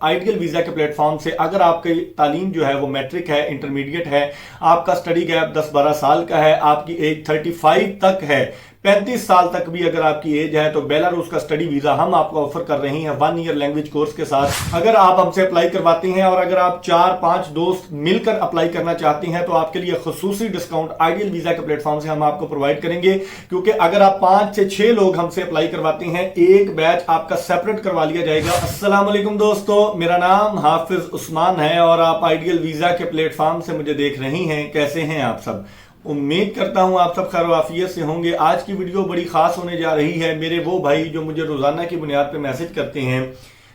Ideal visa के platform से अगर आपकी तालीम जो है वो मैट्रिक है, इंटरमीडिएट है, आपका स्टडी गैप 10-12 साल का है, आपकी एज 35 तक है, 35 साल तक भी अगर आपकी एज है, तो बेलारूस का स्टडी वीजा हम आपको ऑफर कर रहे हैं 1 ईयर लैंग्वेज कोर्स के साथ। अगर आप हमसे अप्लाई करवाते हैं और अगर आप 4-5 दोस्त मिलकर अप्लाई करना चाहते हैं तो आपके लिए खुसूसी डिस्काउंट आइडियल वीजा के प्लेटफॉर्म से हम आपको प्रोवाइड करेंगे, क्योंकि अगर आप 5 से 6 लोग हमसे अप्लाई करवाते हैं, एक बैच आपका सेपरेट करवा लिया जाएगा। अस्सलाम वालेकुम दोस्तों, मेरा नाम हाफिज उस्मान है और आप आइडियल वीजा के प्लेटफॉर्म से मुझे देख रही हैं। कैसे हैं आप सब? उम्मीद करता हूं आप सब खैर आफियत से होंगे। आज की वीडियो बड़ी खास होने जा रही है। मेरे वो भाई जो मुझे रोजाना की बुनियाद पे मैसेज करते हैं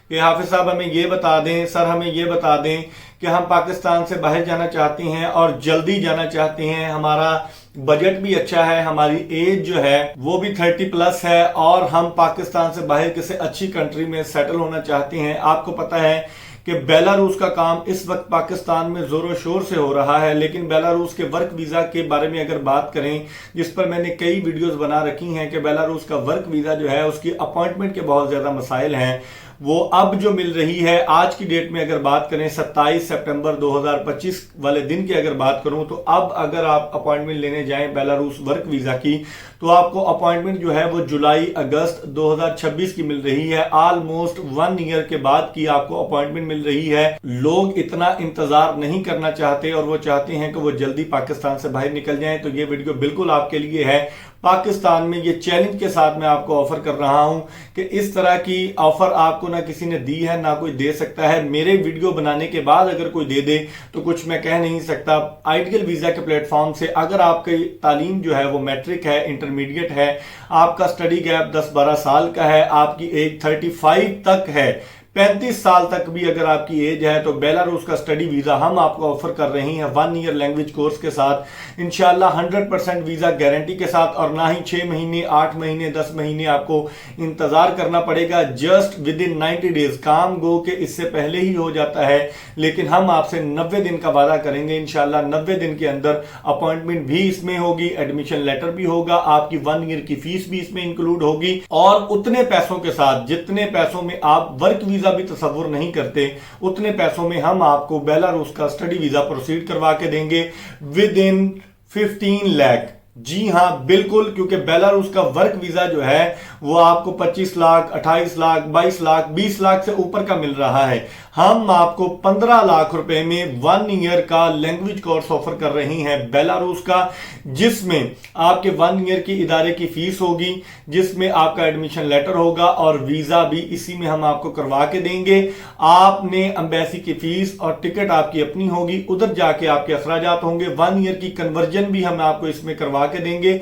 कि हाफिज साहब हमें ये बता दें, सर हमें ये बता दें कि हम पाकिस्तान से बाहर जाना चाहते हैं और जल्दी जाना चाहते हैं, हमारा बजट भी अच्छा है, हमारी एज जो है वो भी 30+ है और हम पाकिस्तान से बाहर किसी अच्छी कंट्री में सेटल होना चाहते हैं। आपको पता है कि बेलारूस का काम इस वक्त पाकिस्तान में जोरों शोर से हो रहा है, लेकिन बेलारूस के वर्क वीजा के बारे में अगर बात करें, जिस पर मैंने कई वीडियोस बना रखी हैं कि बेलारूस का वर्क वीजा जो है उसकी अपॉइंटमेंट के बहुत ज्यादा मसाइल हैं, वो अब जो मिल रही है आज की डेट में अगर बात करें 27 सितंबर 2025 वाले दिन की अगर बात करूं, तो अब अगर आप अपॉइंटमेंट लेने जाएं बेलारूस वर्क वीजा की तो आपको अपॉइंटमेंट जो है वो जुलाई अगस्त 2026 की मिल रही है। ऑलमोस्ट 1 ईयर के बाद की आपको अपॉइंटमेंट मिल रही है। लोग इतना इंतजार नहीं करना चाहते और वो चाहते हैं कि वो जल्दी पाकिस्तान से बाहर निकल जाएं। तो ये वीडियो बिल्कुल आपके लिए है। पाकिस्तान में ये चैलेंज के साथ मैं आपको ऑफर कर रहा हूं कि इस तरह की ऑफर आपको ना किसी ने दी है ना कोई दे सकता है। मेरे वीडियो बनाने के बाद अगर कोई दे दे तो कुछ मैं कह नहीं सकता। आइडियल वीजा के प्लेटफॉर्म से अगर आपकी तालीम जो है वो मैट्रिक है, इंटरमीडिएट है, आपका स्टडी गैप 10-12 साल का है, आपकी एज 35 तक है, 35 साल तक भी अगर आपकी एज है, तो बेलारूस का स्टडी वीजा हम आपको ऑफर कर रहे हैं 1 ईयर लैंग्वेज कोर्स के साथ, इंशाल्लाह 100% वीजा गारंटी के साथ। और ना ही 6 महीने, 8 महीने, 10 महीने आपको इंतजार करना पड़ेगा। जस्ट विद इन 90 डेज, काम गो के इससे पहले ही हो जाता है, लेकिन हम आपसे 90 दिन का वादा करेंगे। इंशाल्लाह 90 दिन के अंदर अपॉइंटमेंट भी इसमें होगी, एडमिशन लेटर भी होगा, आपकी 1 ईयर की फीस भी इसमें इंक्लूड होगी और उतने पैसों के साथ जितने पैसों में आप वर्क वीजा भी तस्वुर नहीं करते, उतने पैसों में हम आपको बेलारूस का स्टडी वीजा प्रोसीड करवा के देंगे विद इन 15 लाख। जी हां बिल्कुल, क्योंकि बेलारूस का वर्क वीजा जो है वो आपको 25 लाख, 28 लाख, 22 लाख, 20 लाख से ऊपर का मिल रहा है। हम आपको 15 लाख रुपए में 1 ईयर का लैंग्वेज कोर्स ऑफर कर रहे हैं बेलारूस का, जिसमें आपके 1 ईयर की इदारे की फीस होगी, जिसमें आपका एडमिशन लेटर होगा और वीजा भी इसी में हम आपको करवा के देंगे। आपने एम्बेसी की फीस और टिकट आपकी अपनी होगी, उधर जाके आपके अखराजात होंगे। 1 ईयर की कन्वर्जन भी हम आपको इसमें करवा के देंगे,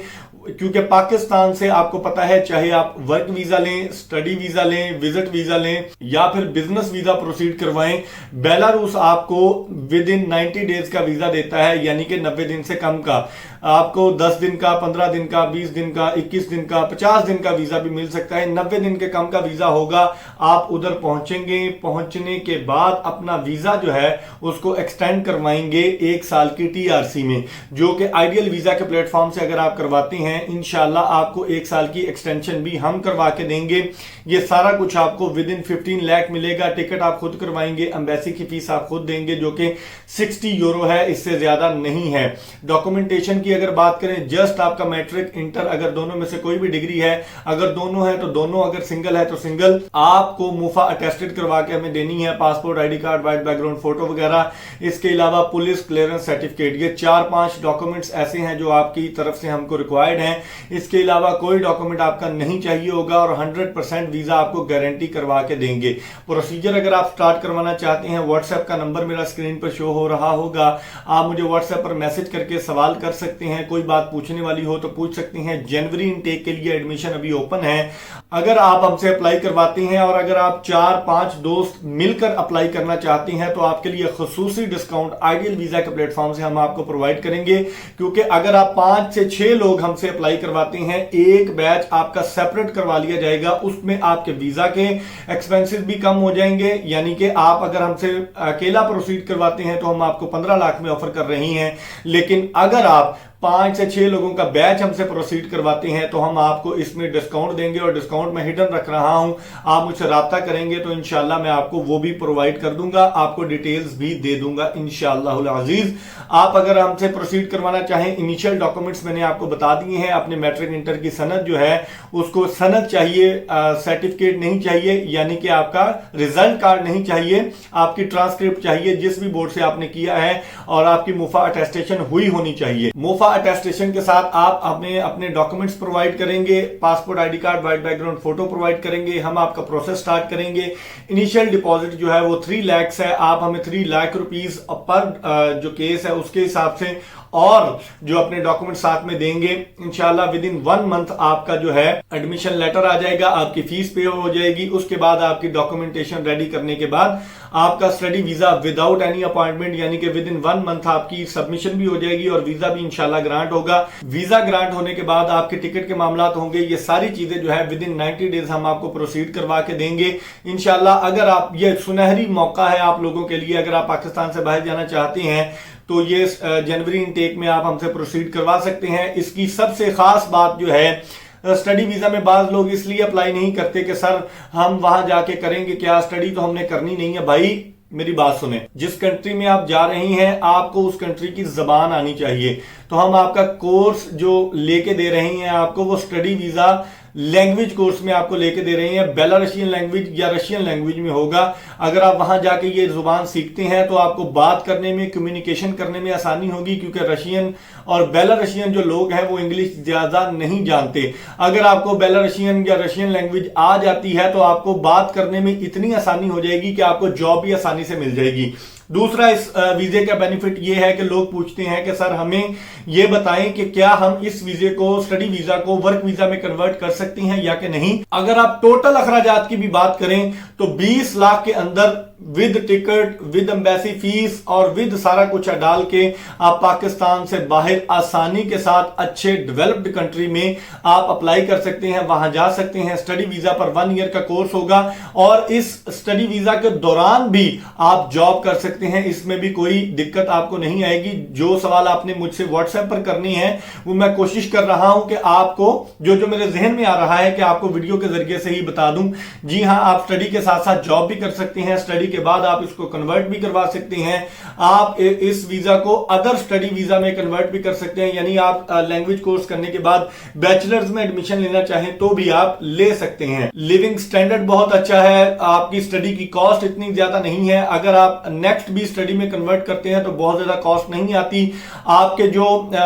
क्योंकि पाकिस्तान से आपको पता है, चाहे आप वर्क वीजा लें, स्टडी वीजा लें, विजिट वीजा लें या फिर बिजनेस वीजा प्रोसीड करवाएं, बेलारूस आपको विद इन 90 डेज का वीजा देता है, यानी कि 90 दिन से कम का। आपको 10 दिन का, 15 दिन का, 20 दिन का, 21 दिन का, 50 दिन का वीजा भी मिल सकता है। 90 दिन के कम का वीजा होगा। आप उधर पहुंचेंगे, पहुंचने के बाद अपना वीजा जो है उसको एक्सटेंड करवाएंगे 1 साल की टीआरसी में, जो कि आइडियल वीजा के प्लेटफॉर्म से अगर आप करवाते हैं, इंशाल्लाह आपको 1 साल की एक्सटेंशन भी हम करवा के देंगे। ये सारा कुछ आपको विद इन 15 लाख मिलेगा। टिकट आप खुद करवाएंगे, एम्बेसी की फीस आप खुद देंगे जो कि 60 यूरो है, इससे ज्यादा नहीं है। डॉक्यूमेंटेशन की अगर बात करें, जस्ट आपका मैट्रिक, इंटर, अगर दोनों में से कोई भी डिग्री है, अगर दोनों है तो दोनों, अगर सिंगल है तो सिंगल, आपको मुफा अटेस्टेड करवा के हमें देनी है, passport, ID card, white background photo वगैरह। इसके अलावा पुलिस क्लियरेंस सर्टिफिकेट, ये 4-5 डॉक्यूमेंट्स ऐसे हैं जो आपकी तरफ से हमको रिक्वायर्ड हैं। इसके अलावा कोई डॉक्यूमेंट आपका नहीं चाहिए होगा और 100% वीजा आपको गारंटी करवा के देंगे। प्रोसीजर अगर आप स्टार्ट करवाना चाहते हैं, व्हाट्सएप का नंबर मेरा स्क्रीन पर शो हो रहा होगा, आप मुझे व्हाट्सएप पर मैसेज करके सवाल कर सकते हैं। कोई बात पूछने वाली हो तो पूछ सकते हैं। जनवरी इनटेक के लिए एडमिशन अभी ओपन है। अगर आप हमसे अप्लाई करवाते हैं और अगर आप 4-5 दोस्त मिलकर अप्लाई करना चाहते हैं तो आपके लिए खुसूसी डिस्काउंट आइडियल वीजा के प्लेटफॉर्म से हम आपको प्रोवाइड करेंगे, क्योंकि अगर आप 5 से 6 लोग हमसे अप्लाई करवाते हैं, एक बैच आपका सेपरेट करवा लिया जाएगा। उसमें आपके वीजा के एक्सपेंसेस भी कम हो जाएंगे, यानी कि आप अगर हमसे अकेला प्रोसीड करवाते हैं तो हम आपको 15 लाख में ऑफर कर रहे हैं, लेकिन अगर आप 5 से 6 लोगों का बैच हमसे प्रोसीड करवाते हैं तो हम आपको इसमें डिस्काउंट देंगे, और डिस्काउंट मैं हिडन रख रहा हूं। आप मुझसे राब्ता करेंगे तो इंशाल्लाह मैं आपको वो भी प्रोवाइड कर दूंगा, आपको डिटेल्स भी दे दूंगा इंशाअल्लाहुल अजीज। आप अगर हमसे प्रोसीड करवाना चाहें, इनिशियल डॉक्यूमेंट्स मैंने आपको बता दिए हैं। अपने मैट्रिक इंटर की सनद जो है उसको सनद चाहिए, सर्टिफिकेट नहीं चाहिए, यानी कि आपका रिजल्ट कार्ड नहीं चाहिए, आपकी ट्रांसक्रिप्ट चाहिए जिस भी बोर्ड से आपने किया है, और आपकी मुफा अटेस्टेशन हुई होनी चाहिए। मुफा अटेस्टेशन के साथ आप अपने डॉक्यूमेंट्स प्रोवाइड करेंगे, passport, ID card, white background photo provide करेंगे। हम आपका प्रोसेस स्टार्ट करेंगे। इनिशियल डिपॉजिट जो है वो 3 लाख है। आप हमें 3 लाख रुपीस पर जो केस है उसके हिसाब से, और जो अपने डॉक्यूमेंट साथ में देंगे, इंशाल्लाह विद इन 1 मंथ आपका जो है एडमिशन लेटर आ जाएगा, आपकी फीस पे हो जाएगी। उसके बाद आपकी डॉक्यूमेंटेशन रेडी करने के बाद आपका study visa without any appointment, यानी कि विद इन 1 मंथ आपकी सबमिशन भी हो जाएगी और वीजा भी इंशाल्लाह ग्रांट होगा। वीजा ग्रांट होने के बाद आपके टिकट के मामला होंगे। ये सारी चीजें जो है विद इन 90 डेज हम आपको प्रोसीड करवा के देंगे इंशाल्लाह। अगर आप, ये सुनहरी मौका है आप लोगों के लिए, अगर आप पाकिस्तान से बाहर जाना चाहते हैं तो ये जनवरी इनटेक में आप हमसे प्रोसीड करवा सकते हैं। इसकी सबसे खास बात जो है, स्टडी वीजा में बाज लोग इसलिए अप्लाई नहीं करते कि सर हम वहां जाके करेंगे क्या, स्टडी तो हमने करनी नहीं है। भाई मेरी बात सुने, जिस कंट्री में आप जा रही हैं आपको उस कंट्री की जबान आनी चाहिए। तो हम आपका कोर्स जो लेके दे रहे हैं आपको, वो स्टडी वीजा लैंग्वेज कोर्स में आपको लेके दे रहे हैं। बेलारशियन लैंग्वेज या रशियन लैंग्वेज में होगा। अगर आप वहां जाके ये जुबान सीखते हैं तो आपको बात करने में, कम्युनिकेशन करने में आसानी होगी, क्योंकि रशियन और बेलारशियन जो लोग हैं वो इंग्लिश ज्यादा नहीं जानते। अगर आपको बेलारशियन या रशियन लैंग्वेज आ जाती है तो आपको बात करने में इतनी आसानी हो जाएगी कि आपको जॉब भी आसानी से मिल जाएगी। दूसरा इस वीजे का बेनिफिट ये है कि लोग पूछते हैं कि सर हमें ये बताएं कि क्या हम इस वीजे को, स्टडी वीजा को वर्क वीजा में कन्वर्ट कर सकते हैं या कि नहीं। अगर आप टोटल अखराजात की भी बात करें तो 20 लाख के अंदर with ticket, with embassy fees और विद सारा कुछ डाल के आप पाकिस्तान से बाहर आसानी के साथ अच्छे डेवलप्ड कंट्री में आप अप्लाई कर सकते हैं, वहां जा सकते हैं। स्टडी वीजा पर 1 ईयर का कोर्स होगा और इस स्टडी वीजा के दौरान भी आप जॉब कर सकते हैं, इसमें भी कोई दिक्कत आपको नहीं आएगी। जो सवाल आपने मुझसे व्हाट्सएप पर करनी है वो मैं कोशिश कर रहा हूं कि आपको जो मेरे जहन में आ रहा है कि आपको वीडियो के जरिए से ही बता दूं। जी हां, आप स्टडी के साथ साथ जॉब भी कर सकते हैं, स्टडी के बाद आप इसको कन्वर्ट भी करवा सकते हैं। आप इस वीजा को अदर स्टडी वीजा में कन्वर्ट भी कर सकते हैं, यानी आप लैंग्वेज कोर्स करने के बाद बैचलर्स में एडमिशन लेना चाहें तो भी आप ले सकते हैं। लिविंग स्टैंडर्ड बहुत अच्छा है, आपकी स्टडी की कॉस्ट इतनी ज्यादा नहीं है। अगर आप नेक्स्ट भी स्टडी में कन्वर्ट करते हैं तो बहुत ज्यादा कॉस्ट नहीं आती। आपके जो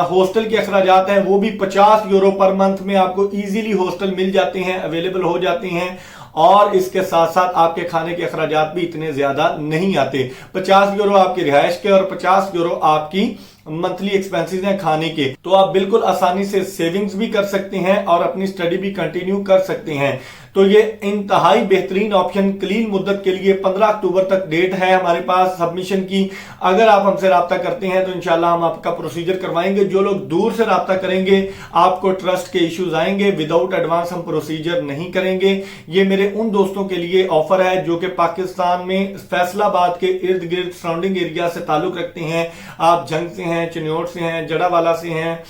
हॉस्टल के अखराजात हैं वो भी 50 यूरो पर मंथ में आपको इजीली हॉस्टल मिल जाते हैं, अवेलेबल हो जाते हैं, और इसके साथ साथ आपके खाने के अखराजात भी इतने ज्यादा नहीं आते। 50 यूरो आपकी रिहाइश के और 50 यूरो आपकी मंथली एक्सपेंसेस हैं खाने के। तो आप बिल्कुल आसानी से सेविंग्स भी कर सकते हैं और अपनी स्टडी भी कंटिन्यू कर सकते हैं। तो ये इंतहाई बेहतरीन ऑप्शन कलील मुद्दत के लिए 15 अक्टूबर तक डेट है हमारे पास सबमिशन की। अगर आप हमसे राब्ता करते हैं तो इंशाल्लाह हम आपका प्रोसीजर करवाएंगे। जो लोग दूर से राब्ता करेंगे आपको ट्रस्ट के इश्यूज आएंगे, विदाउट एडवांस हम प्रोसीजर नहीं करेंगे। ये मेरे उन दोस्तों के लिए ऑफर है जो कि पाकिस्तान में फैसलाबाद के इर्द गिर्द सराउंडिंग एरिया से ताल्लुक रखते हैं। आप जंग से हैं, चिन्योट से हैं, जड़ावाला से हैं,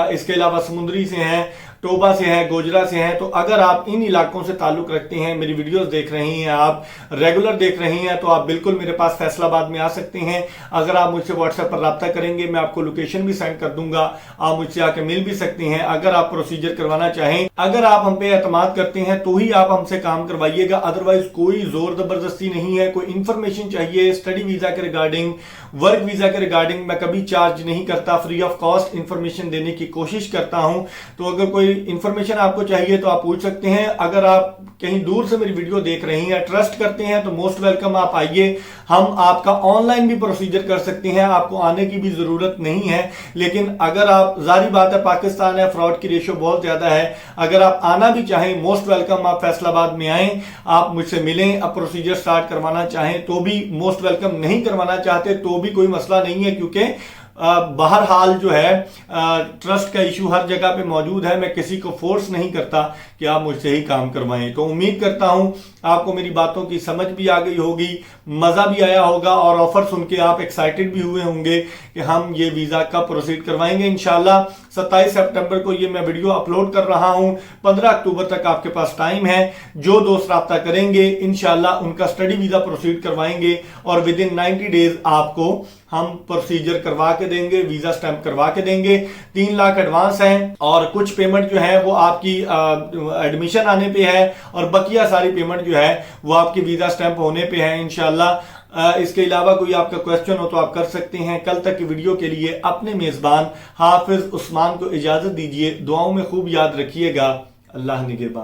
इसके अलावा समुद्री से हैं, टोबा से हैं, गोजरा से हैं। तो अगर आप इन इलाकों से ताल्लुक रखते हैं, मेरी वीडियोस देख रही हैं, आप रेगुलर देख रही हैं, तो आप बिल्कुल मेरे पास फैसलाबाद में आ सकते हैं। अगर आप मुझसे व्हाट्सएप पर राब्ता करेंगे मैं आपको लोकेशन भी सेंड कर दूंगा, आप मुझसे आके मिल भी सकते हैं। अगर आप प्रोसीजर करवाना चाहें, अगर आप हम पे एतमाद करते हैं तो ही आप हमसे काम करवाइएगा, अदरवाइज कोई जोर जबरदस्ती नहीं है। कोई इंफॉर्मेशन चाहिए स्टडी वीजा के रिगार्डिंग, वर्क वीजा के रिगार्डिंग, मैं कभी चार्ज नहीं करता, फ्री ऑफ कॉस्ट इंफॉर्मेशन देने की कोशिश करता हूं। तो अगर कोई इंफॉर्मेशन आपको चाहिए तो आप पूछ सकते हैं। अगर आप कहीं दूर से मेरी वीडियो देख रही हैं, ट्रस्ट करते हैं, तो मोस्ट वेलकम, आप आइए। हम आपका ऑनलाइन भी प्रोसीजर कर सकते हैं, आपको आने की भी जरूरत नहीं है। लेकिन अगर आप, जारी बात है पाकिस्तान है, फ्रॉड की रेशो बहुत ज्यादा है, अगर आप आना भी चाहें मोस्ट वेलकम, आप फैसलाबाद में आएं, आप मुझसे मिलें। अब प्रोसीजर स्टार्ट करवाना चाहें तो भी मोस्ट वेलकम, नहीं करवाना चाहते तो भी कोई मसला नहीं है, क्योंकि बहरहाल जो है ट्रस्ट का इशू हर जगह पे मौजूद है। मैं किसी को फोर्स नहीं करता कि आप मुझसे ही काम करवाएं। तो उम्मीद करता हूं आपको मेरी बातों की समझ भी आ गई होगी। मजा भी आया होगा और ऑफर सुन के आप एक्साइटेड भी हुए होंगे कि हम ये वीजा कब प्रोसीड करवाएंगे। इंशाल्लाह 27 सितंबर को ये मैं वीडियो अपलोड कर रहा हूं। 15 अक्टूबर तक आपके पास टाइम है। जो दोस्त राब्ता करेंगे इंशाल्लाह उनका स्टडी वीजा प्रोसीड करवाएंगे और विद इन 90 डेज आपको हम प्रोसीजर करवा के देंगे, वीजा स्टैंप करवा के देंगे। 3 लाख एडवांस है और कुछ पेमेंट जो है वो आपकी एडमिशन आने पे है और बकिया सारी पेमेंट जो है वो आपकी वीजा स्टैंप होने पे है इंशाल्लाह। इसके अलावा कोई आपका क्वेश्चन हो तो आप कर सकते हैं। कल तक की वीडियो के लिए अपने मेजबान हाफिज उस्मान को इजाजत दीजिए। दुआओं में खूब याद रखिएगा। अल्लाह निगहबान।